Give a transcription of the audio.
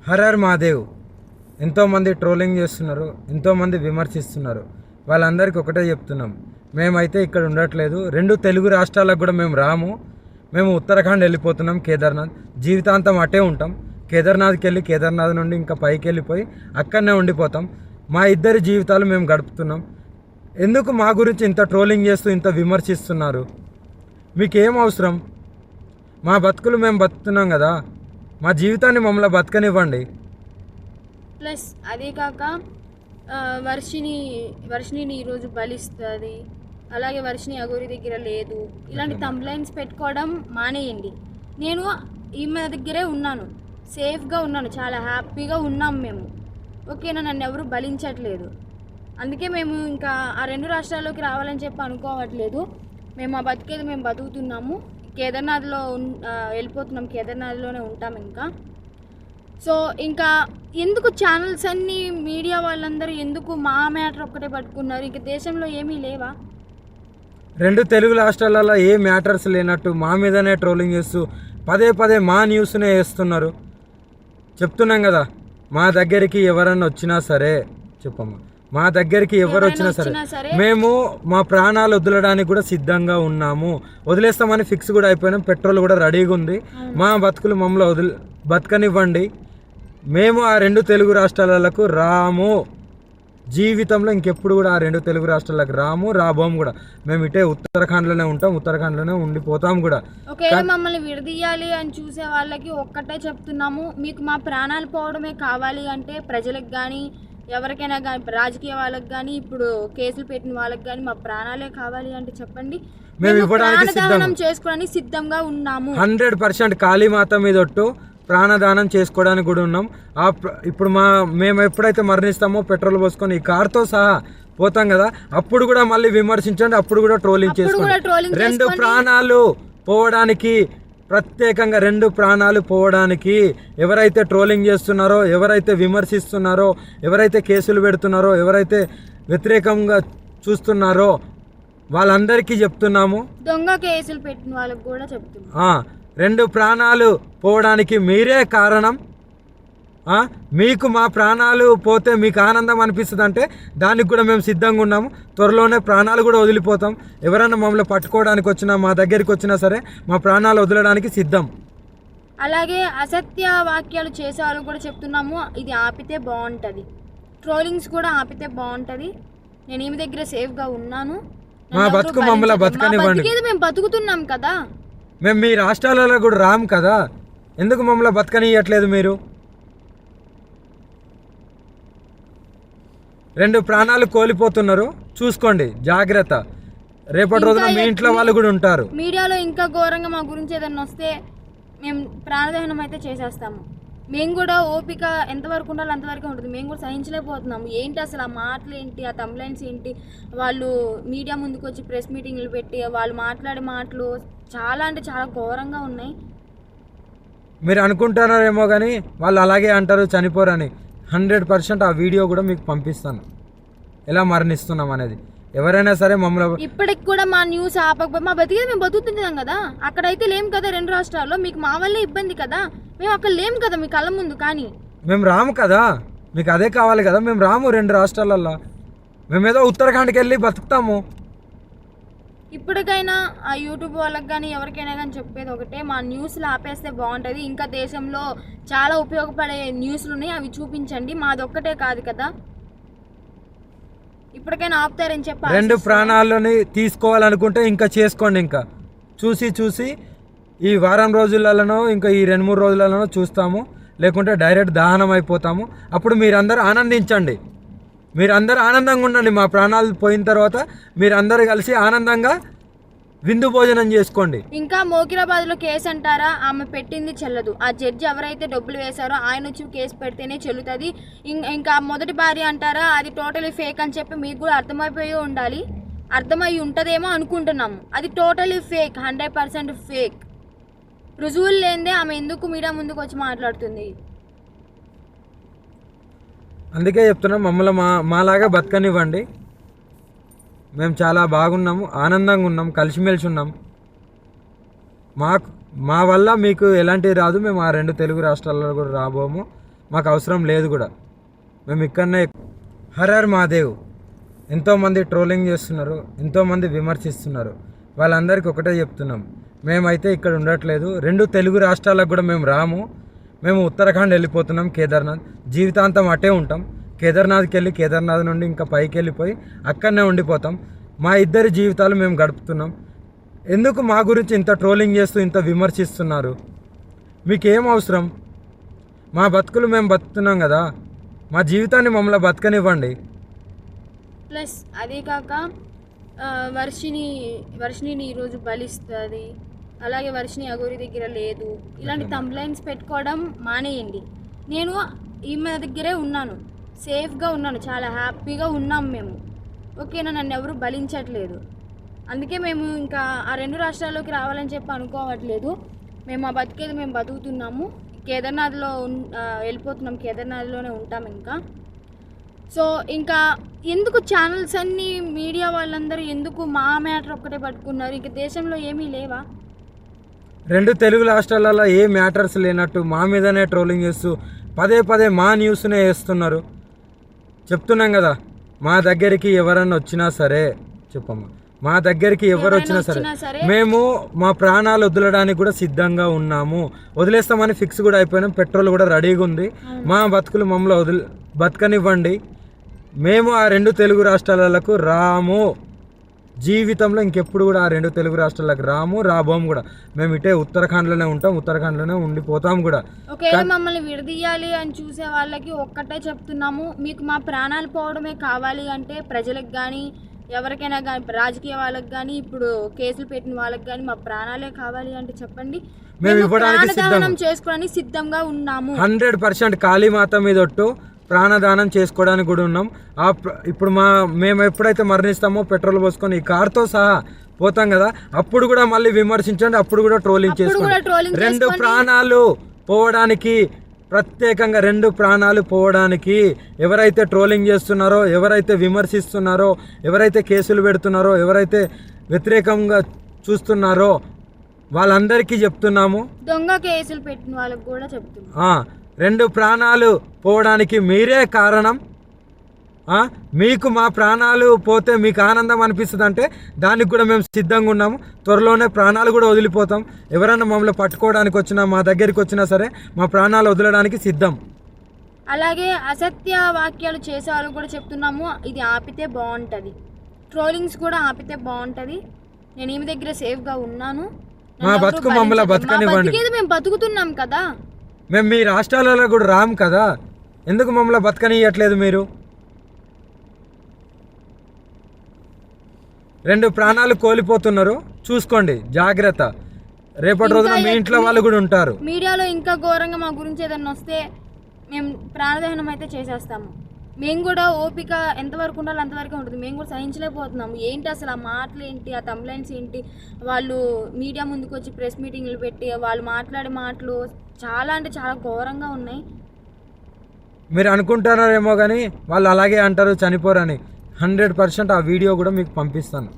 Horror Mahadev ఎంతోమంది trolling చేస్తున్నారు, ఎంతోమంది విమర్శిస్తున్నారు. వాళ్ళందరికీ ఒకటే చెప్తున్నాం, మేమైతే ఇక్కడ ఉండట్లేదు. 2 తెలుగు రాష్ట్రాలకు కూడా మేము రాము. మేము ఉత్తరాఖండ్ వెళ్ళిపోతున్నాం, కేదార్నాథ్. జీవితాంతం అటే ఉంటాం. కేదార్నాథ్కి వెళ్ళి కేదార్నాథ్ నుండి ఇంకా పైకి వెళ్ళిపోయి అక్కడనే ఉండిపోతాం. మా ఇద్దరి జీవితాలు మేము గడుపుతున్నాం. ఎందుకు మా గురించి ఇంత ట్రోలింగ్ చేస్తూ ఇంత విమర్శిస్తున్నారు? మీకేం అవసరం? మా బతుకులు మేము బతుకుతున్నాం కదా, మా జీవితాన్ని మమ్మల్ని బతకనివ్వండి. ప్లస్ అదే కాక వర్షిని ఈరోజు బలిస్తుంది, అలాగే వర్షిని అగోరి దగ్గర లేదు, ఇలాంటి తంబ్లైన్స్ పెట్టుకోవడం మానేయండి. నేను ఈమె దగ్గరే ఉన్నాను, సేఫ్గా ఉన్నాను, చాలా హ్యాపీగా ఉన్నాం మేము. ఓకేనా, నన్ను ఎవరు బలించట్లేదు. అందుకే మేము ఇంకా ఆ 2 రాష్ట్రాల్లోకి రావాలని చెప్పి అనుకోవట్లేదు. మేము ఆ బతికేది మేము బతుకుతున్నాము. కేదార్నాథ్లో వెళ్ళిపోతున్నాం, కేదార్నాథ్లోనే ఉంటాం ఇంకా. సో ఇంకా ఎందుకు ఛానల్స్ అన్నీ, మీడియా వాళ్ళందరూ ఎందుకు మా మ్యాటర్ ఒక్కటే పట్టుకున్నారు? ఇంక దేశంలో ఏమీ లేవా? 2 తెలుగు రాష్ట్రాలలో ఏ మ్యాటర్స్ లేనట్టు మా మీదనే ట్రోలింగ్ చేస్తూ పదే పదే మా న్యూస్నే వేస్తున్నారు. చెప్తున్నాం కదా, మా దగ్గరికి ఎవరన్నా వచ్చినా సరే, చెప్పమ్మా, మా దగ్గరికి ఎవరు వచ్చినా సరే మేము మా ప్రాణాలు వదలడానికి కూడా సిద్ధంగా ఉన్నాము. వదిలేస్తామని ఫిక్స్ కూడా అయిపోయినాం. పెట్రోల్ కూడా రెడీగా ఉంది. మా బతుకులు మమ్మల్ని బతకనివ్వండి. మేము ఆ 2 తెలుగు రాష్ట్రాలకు రాము. జీవితంలో ఇంకెప్పుడు కూడా ఆ 2 తెలుగు రాష్ట్రాలకు రాబోము కూడా. మేము ఇటే ఉత్తరాఖండ్లోనే ఉంటాం, ఉత్తరాఖండ్లోనే ఉండిపోతాం కూడా. ఒకవేళ మమ్మల్ని విడదీయాలి అని చూసే వాళ్ళకి ఒక్కటే చెప్తున్నాము, మీకు మా ప్రాణాలు పోవడమే కావాలి అంటే ప్రజలకు కానీ ఎవరికైనా కానీ, రాజకీయ వాళ్ళకి కానీ, ఇప్పుడు కేసులు పెట్టిన వాళ్ళకి కానీ మా ప్రాణాలే కావాలి అంటే చెప్పండి, మేము ఇవ్వడానికి చేసుకోవడానికి సిద్ధంగా ఉన్నాము. 100% కాళీమాత మీద ఒట్టు ప్రాణదానం చేసుకోవడానికి కూడా ఉన్నాం. ఇప్పుడు మేము ఎప్పుడైతే మరణిస్తామో పెట్రోల్ పోసుకొని ఈ కార్తో సహా పోతాం కదా, అప్పుడు కూడా మళ్ళీ విమర్శించండి, అప్పుడు కూడా ట్రోలింగ్ చేసుకోండి. 2 ప్రాణాలు పోవడానికి, ప్రత్యేకంగా 2 ప్రాణాలు పోవడానికి ఎవరైతే ట్రోలింగ్ చేస్తున్నారో, ఎవరైతే విమర్శిస్తున్నారో, ఎవరైతే కేసులు పెడుతున్నారో, ఎవరైతే వ్యతిరేకంగా చూస్తున్నారో వాళ్ళందరికీ చెప్తున్నాము. దొంగ కేసులు పెట్టిన వాళ్ళకి కూడా చెప్తున్నాము, 2 ప్రాణాలు పోవడానికి మీరే కారణం. మీకు మా ప్రాణాలు పోతే మీకు ఆనందం అనిపిస్తుంది అంటే దానికి కూడా మేము సిద్ధంగా ఉన్నాము. త్వరలోనే ప్రాణాలు కూడా వదిలిపోతాం. ఎవరైనా మమ్మల్ని పట్టుకోవడానికి వచ్చినా, మా దగ్గరికి వచ్చినా సరే మా ప్రాణాలు వదలడానికి సిద్ధం. అలాగే అసత్య వాక్యాలు చేసే వాళ్ళు కూడా చెప్తున్నాము, ఇది ఆపితే బాగుంటుంది. ట్రోలింగ్స్ కూడా ఆపితే బాగుంటుంది. నేను ఈమె దగ్గర సేఫ్గా ఉన్నాను, మా బతుకు మమ్మల్ని బతకనివ్వండి. మేము బతుకుతున్నాం కదా, మేము మీ రాష్ట్రాలలో కూడా రాము కదా, ఎందుకు మమ్మల్ని బతకనియట్లేదు మీరు? 2 ప్రాణాలు కోల్పోతున్నారు, చూసుకోండి, జాగ్రత్త. రేపటి రోజున మీ ఇంట్లో వాళ్ళు కూడా ఉంటారు. మీడియాలో ఇంకా ఘోరంగా మా గురించి ఏదన్నా వస్తే మేము ప్రాణదహనం అయితే చేసేస్తాము. మేము కూడా ఓపిక ఎంతవరకు ఉండాలో అంతవరకు ఉంటుంది. మేము కూడా సహించలేకపోతున్నాము. ఏంటి అసలు ఆ మాటలు ఏంటి, ఆ తంబ్లైన్స్ ఏంటి, వాళ్ళు మీడియా ముందుకు వచ్చి ప్రెస్ మీటింగ్లు పెట్టి వాళ్ళు మాట్లాడే మాటలు చాలా అంటే చాలా ఘోరంగా ఉన్నాయి. మీరు అనుకుంటున్నారేమో కానీ వాళ్ళు అలాగే అంటారు, చనిపోరని. 100% ఆ వీడియో కూడా మీకు పంపిస్తాను, ఎలా మరణిస్తున్నాం అనేది. ఎవరైనా సరే మమ్మల్ని ఇప్పటికి కూడా మా న్యూస్ ఆపకపోతే మా బతికేది మేము బతుకుతున్నాం కదా. అక్కడైతే లేం కదా 2 రాష్ట్రాల్లో, మీకు మా వల్లే ఇబ్బంది కదా. మేము అక్కడ లేం కదా మీ కళ్ళ ముందు, కానీ మేము రాము కదా, మీకు అదే కావాలి కదా. మేము రాము 2 రాష్ట్రాలల్లో, మేమేదో ఉత్తరాఖండ్కి వెళ్ళి బతుకుతాము. ఇప్పటికైనా ఆ యూట్యూబ్ వాళ్ళకి కానీ ఎవరికైనా కానీ చెప్పేది ఒకటే, మా న్యూస్లు ఆపేస్తే బాగుంటుంది. ఇంకా దేశంలో చాలా ఉపయోగపడే న్యూస్లు ఉన్నాయి, అవి చూపించండి. మాదొక్కటే కాదు కదా, ఇప్పటికైనా ఆపుతారని చెప్పి. 2 ప్రాణాలని తీసుకోవాలనుకుంటే ఇంకా చేసుకోండి. ఇంకా చూసి ఈ వారం రోజులలోనో ఇంకా ఈ 2-3 రోజులలోనో చూస్తాము, లేకుంటే డైరెక్ట్ దహనం అయిపోతాము. అప్పుడు మీరందరూ ఆనందించండి, మీరందరూ ఆనందంగా ఉండండి. మా ప్రాణాలు పోయిన తర్వాత మీరందరూ కలిసి ఆనందంగా విందు భోజనం చేసుకోండి. ఇంకా మోకిరాబాద్లో కేసు అంటారా, ఆమె పెట్టింది చెల్లదు. ఆ జడ్జి ఎవరైతే డబ్బులు వేశారో ఆయన వచ్చి కేసు పెడితేనే చెల్లుతుంది. ఇంకా మొదటి భార్య అంటారా, అది టోటలీ ఫేక్ అని చెప్పి మీకు కూడా అర్థమైపోయి ఉండాలి. అర్థమై ఉంటుందేమో అనుకుంటున్నాము. అది టోటలీ ఫేక్, 100% ఫేక్. రుజువులు లేనిదే ఆమె ఎందుకు మీడియా ముందుకు వచ్చి మాట్లాడుతుంది? అందుకే చెప్తున్నాం, మమ్మల్ని మాలాగా బతకనివ్వండి. మేము చాలా బాగున్నాము, ఆనందంగా ఉన్నాం, కలిసిమెలిసి ఉన్నాం. మా వల్ల మీకు ఎలాంటివి రాదు. మేము ఆ 2 తెలుగు రాష్ట్రాల్లో కూడా రాబోము. మాకు అవసరం లేదు కూడా. మేము ఇక్కడనే హరర్ మహాదేవ్ ఎంతోమంది ట్రోలింగ్ చేస్తున్నారు, ఎంతోమంది విమర్శిస్తున్నారు. వాళ్ళందరికీ ఒకటే చెప్తున్నాం, మేమైతే ఇక్కడ ఉండట్లేదు. 2 తెలుగు రాష్ట్రాలకు కూడా మేము రాము. మేము ఉత్తరాఖండ్ వెళ్ళిపోతున్నాం, కేదార్నాథ్. జీవితాంతం అటే ఉంటాం. కేదార్నాథ్కి వెళ్ళి కేదార్నాథ్ నుండి ఇంకా పైకి వెళ్ళిపోయి అక్కడనే ఉండిపోతాం. మా ఇద్దరి జీవితాలు మేము గడుపుతున్నాం. ఎందుకు మా గురించి ఇంత ట్రోలింగ్ చేస్తూ ఇంత విమర్శిస్తున్నారు? మీకేం అవసరం? మా బతుకులు మేము బతుకుతున్నాం కదా, మా జీవితాన్ని మమ్మల్ని బతకనివ్వండి. ప్లస్ అదే కాక వర్షిణిని ఈరోజు బలిస్తుంది, అలాగే వర్షిణి అఘోరి దగ్గర లేదు, ఇలాంటి తంబ్లైన్స్ పెట్టుకోవడం మానేయండి. నేను ఈమె దగ్గరే ఉన్నాను, సేఫ్గా ఉన్నాను, చాలా హ్యాపీగా ఉన్నాం మేము. ఓకేనా, నన్ను ఎవరు బలించట్లేదు. అందుకే మేము ఇంకా ఆ 2 రాష్ట్రాల్లోకి రావాలని చెప్పి అనుకోవట్లేదు. మేము మా బతికేది మేము బతుకుతున్నాము. కేదార్నాథ్లో వెళ్ళిపోతున్నాం, కేదార్నాథ్లోనే ఉంటాం ఇంకా. సో ఇంకా ఎందుకు ఛానల్స్ అన్నీ, మీడియా వాళ్ళందరూ ఎందుకు మా మ్యాటర్ ఒక్కటే పట్టుకున్నారు? ఇంక దేశంలో ఏమీ లేవా? 2 తెలుగు రాష్ట్రాలలో ఏ మ్యాటర్స్ లేనట్టు మా మీదనే ట్రోలింగ్ చేస్తూ పదే మా న్యూస్నే వేస్తున్నారు. చెప్తున్నాం కదా, మా దగ్గరికి ఎవరన్నా వచ్చినా సరే, చెప్పమ్మా, మా దగ్గరికి ఎవరు వచ్చినా సరే మేము మా ప్రాణాలు వదలడానికి కూడా సిద్ధంగా ఉన్నాము. వదిలేస్తామని ఫిక్స్ కూడా అయిపోయినాం. పెట్రోల్ కూడా రెడీగా ఉంది. మా బతుకులు మమ్మల్ని బతకనివ్వండి. మేము ఆ 2 తెలుగు రాష్ట్రాలకు రాము. జీవితంలో ఇంకెప్పుడు కూడా ఆ 2 తెలుగు రాష్ట్రాలకు రాబోము కూడా. మేము ఇటే ఉత్తరాఖండ్లోనే ఉంటాం, ఉత్తరాఖండ్లోనే ఉండిపోతాం కూడా. ఒకవేళ మమ్మల్ని విడదీయాలి అని చూసే వాళ్ళకి ఒక్కటే చెప్తున్నాము, మీకు మా ప్రాణాలు పోవడమే కావాలి అంటే ప్రజలకు కానీ ఎవరికైనా కానీ, రాజకీయ వాళ్ళకి కానీ, ఇప్పుడు కేసులు పెట్టిన వాళ్ళకి కానీ మా ప్రాణాలే కావాలి అంటే చెప్పండి, మేము ఇవ్వడానికి ప్రాణదానం చేసుకోవడానికి సిద్ధంగా ఉన్నాము. 100% కాళీమాత మీద ఒట్టు ప్రాణదానం చేసుకోవడానికి కూడా ఉన్నాం. ఇప్పుడు మేము ఎప్పుడైతే మరణిస్తామో పెట్రోల్ పోసుకొని ఈ కార్తో సహా పోతాం కదా, అప్పుడు కూడా మళ్ళీ విమర్శించండి, అప్పుడు కూడా ట్రోలింగ్ చేసుకోండి. 2 ప్రాణాలు పోవడానికి, ప్రత్యేకంగా 2 ప్రాణాలు పోవడానికి ఎవరైతే ట్రోలింగ్ చేస్తున్నారో, ఎవరైతే విమర్శిస్తున్నారో, ఎవరైతే కేసులు పెడుతున్నారో, ఎవరైతే వ్యతిరేకంగా చూస్తున్నారో వాళ్ళందరికీ చెప్తున్నాము. దొంగ కేసులు పెట్టిన వాళ్ళకి కూడా చెప్తున్నాము, 2 ప్రాణాలు పోవడానికి మీరే కారణం. మీకు మా ప్రాణాలు పోతే మీకు ఆనందం అనిపిస్తుంది అంటే దానికి కూడా మేము సిద్ధంగా ఉన్నాము. త్వరలోనే ప్రాణాలు కూడా వదిలిపోతాం. ఎవరైనా మమ్మల్ని పట్టుకోవడానికి వచ్చినా, మా దగ్గరికి వచ్చినా సరే మా ప్రాణాలు వదలడానికి సిద్ధం. అలాగే అసత్య వాక్యాలు చేసే వాళ్ళకి కూడా చెప్తున్నాము, ఇది ఆపితే బాగుంటుంది. ట్రోలింగ్స్ కూడా ఆపితే బాగుంటుంది. నేను ఈమె దగ్గర సేఫ్గా ఉన్నాను. మా బతుకు మమ్మల్ని బతకనివ్వండి. మేము బతుకుతున్నాం కదా, మేము మీ రాష్ట్రాలలో కూడా రాము కదా, ఎందుకు మమ్మల్ని బతకనియట్లేదు మీరు? 2 ప్రాణాలు కోల్పోతున్నారు, చూసుకోండి, జాగ్రత్త. రేపటి రోజున మీ ఇంట్లో వాళ్ళు కూడా ఉంటారు. మీడియాలో ఇంకా ఘోరంగా మా గురించి ఏదన్నా వస్తే మేము ప్రాణదహనం అయితే చేసేస్తాము. మేము కూడా ఓపిక ఎంతవరకు ఉండాలో అంతవరకే ఉంటుంది. మేము కూడా సహించలేకపోతున్నాము. ఏంటి అసలు ఆ మాటలు ఏంటి, ఆ తంబ్లైన్స్ ఏంటి, వాళ్ళు మీడియా ముందుకు వచ్చి ప్రెస్ మీటింగ్లు పెట్టి వాళ్ళు మాట్లాడే మాటలు చాలా అంటే చాలా ఘోరంగా ఉన్నాయి. మీరు అనుకుంటున్నారేమో కానీ వాళ్ళు అలాగే అంటారు, చనిపోరని. 100% ఆ వీడియో కూడా మీకు పంపిస్తాను.